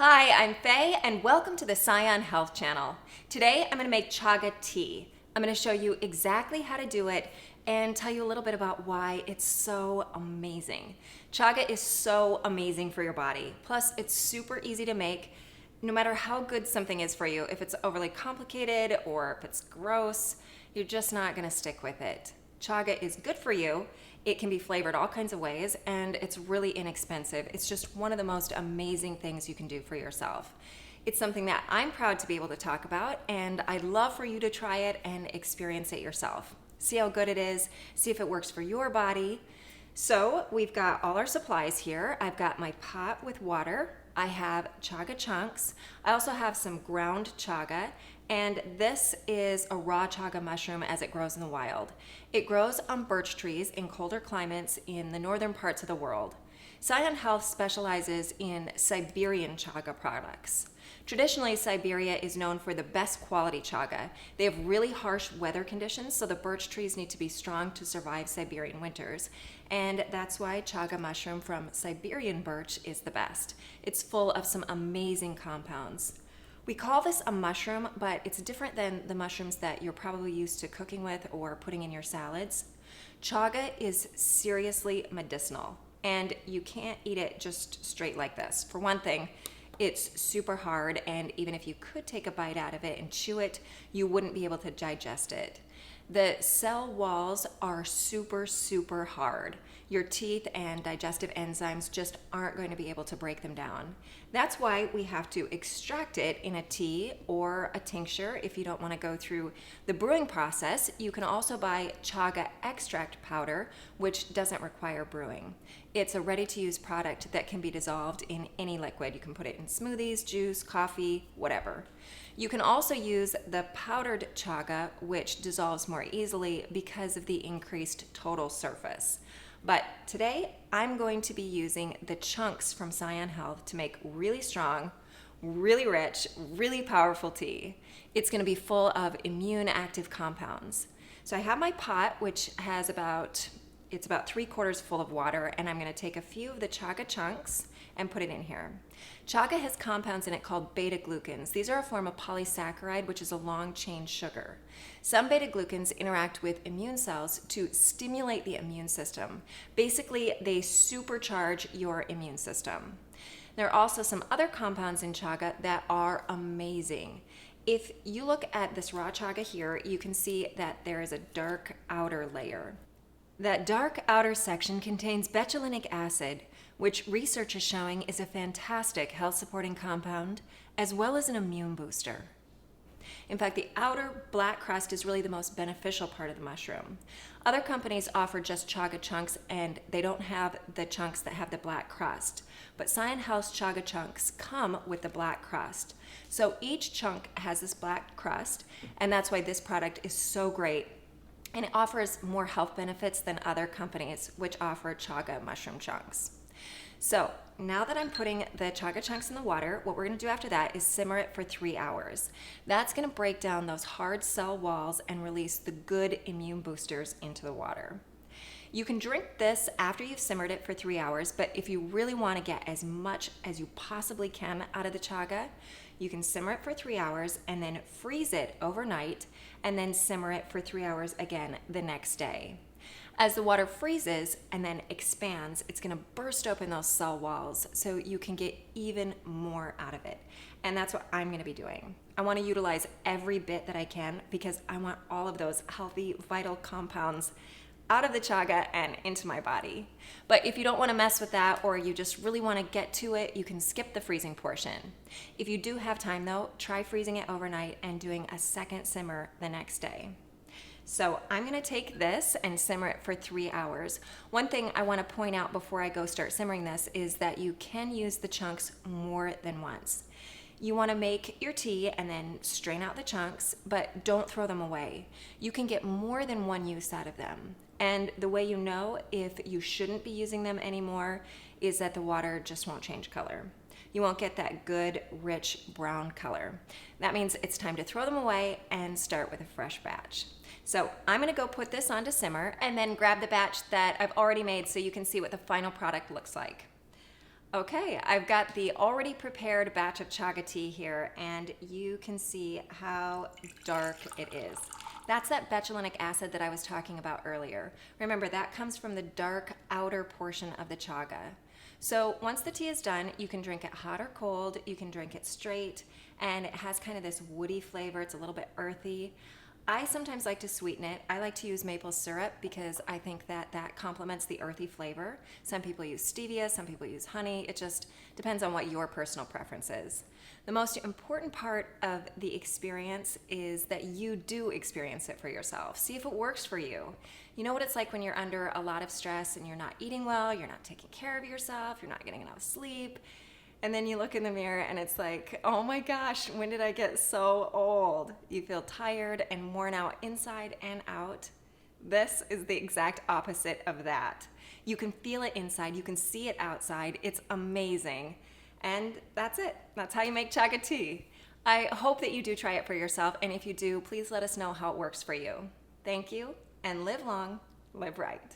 Hi, I'm Faye and welcome to the Sayan Health Channel. Today I'm going to make chaga tea. I'm going to show you exactly how to do it and tell you a little bit about why it's so amazing. Chaga is so amazing for your body. Plus, it's super easy to make. No matter how good something is for you, if it's overly complicated or if it's gross, you're just not going to stick with it. Chaga is good for you. It can be flavored all kinds of ways and it's really inexpensive. It's just one of the most amazing things you can do for yourself. It's something that I'm proud to be able to talk about, and I'd love for you to try it and experience it yourself. See how good it is, see if it works for your body. So we've got all our supplies here. I've got my pot with water. I have chaga chunks. I also have some ground chaga, and this is a raw chaga mushroom as it grows in the wild. It grows on birch trees in colder climates in the northern parts of the world. Sayan Health specializes in Siberian chaga products. Traditionally, Siberia is known for the best quality chaga. They have really harsh weather conditions, so the birch trees need to be strong to survive Siberian winters. And that's why chaga mushroom from Siberian birch is the best. It's full of some amazing compounds. We call this a mushroom, but it's different than the mushrooms that you're probably used to cooking with or putting in your salads. Chaga is seriously medicinal, and you can't eat it just straight like this. For one thing, it's super hard, and even if you could take a bite out of it and chew it, you wouldn't be able to digest it. The cell walls are super, super hard. Your teeth and digestive enzymes just aren't going to be able to break them down. That's why we have to extract it in a tea or a tincture. If you don't want to go through the brewing process, you can also buy Chaga Extract powder, which doesn't require brewing. It's a ready-to-use product that can be dissolved in any liquid. You can put it in smoothies, juice, coffee, whatever. You can also use the powdered chaga, which dissolves more easily because of the increased total surface. But today, I'm going to be using the chunks from Sayan Health to make really strong, really rich, really powerful tea. It's going to be full of immune active compounds. So I have my pot, which has about 3/4 full of water, and I'm going to take a few of the chaga chunks and put it in here. Chaga has compounds in it called beta-glucans. These are a form of polysaccharide, which is a long-chain sugar. Some beta-glucans interact with immune cells to stimulate the immune system. Basically, they supercharge your immune system. There are also some other compounds in chaga that are amazing. If you look at this raw chaga here, you can see that there is a dark outer layer. That dark outer section contains betulinic acid, which research is showing is a fantastic health-supporting compound, as well as an immune booster. In fact, the outer black crust is really the most beneficial part of the mushroom. Other companies offer just chaga chunks, and they don't have the chunks that have the black crust. But Sayan Health's chaga chunks come with the black crust. So each chunk has this black crust, and that's why this product is so great. And it offers more health benefits than other companies, which offer chaga mushroom chunks. So now that I'm putting the chaga chunks in the water, what we're going to do after that is simmer it for 3 hours. That's going to break down those hard cell walls and release the good immune boosters into the water. You can drink this after you've simmered it for 3 hours, but if you really want to get as much as you possibly can out of the chaga, you can simmer it for 3 hours and then freeze it overnight and then simmer it for 3 hours again the next day. As the water freezes and then expands, it's going to burst open those cell walls so you can get even more out of it. And that's what I'm going to be doing. I want to utilize every bit that I can because I want all of those healthy, vital compounds out of the chaga and into my body. But if you don't want to mess with that, or you just really want to get to it, you can skip the freezing portion. If you do have time though, try freezing it overnight and doing a second simmer the next day. So I'm going to take this and simmer it for 3 hours. One thing I want to point out before I go start simmering this is that you can use the chunks more than once. You want to make your tea and then strain out the chunks, but don't throw them away. You can get more than one use out of them. And the way you know if you shouldn't be using them anymore is that the water just won't change color. You won't get that good, rich brown color. That means it's time to throw them away and start with a fresh batch. So I'm going to go put this on to simmer and then grab the batch that I've already made so you can see what the final product looks like. Okay, I've got the already prepared batch of chaga tea here, and you can see how dark it is. That's that betulinic acid that I was talking about earlier. Remember, that comes from the dark outer portion of the chaga. So once the tea is done, you can drink it hot or cold, you can drink it straight, and it has kind of this woody flavor. It's a little bit earthy. I sometimes like to sweeten it. I like to use maple syrup because I think that that complements the earthy flavor. Some people use stevia, some people use honey. It just depends on what your personal preference is. The most important part of the experience is that you do experience it for yourself. See if it works for you. You know what it's like when you're under a lot of stress and you're not eating well, you're not taking care of yourself, you're not getting enough sleep. And then you look in the mirror and it's like, oh my gosh, when did I get so old? You feel tired and worn out inside and out. This is the exact opposite of that. You can feel it inside, you can see it outside. It's amazing. And that's it. That's how you make chaga tea. I hope that you do try it for yourself. And if you do, please let us know how it works for you. Thank you, and live long, live right.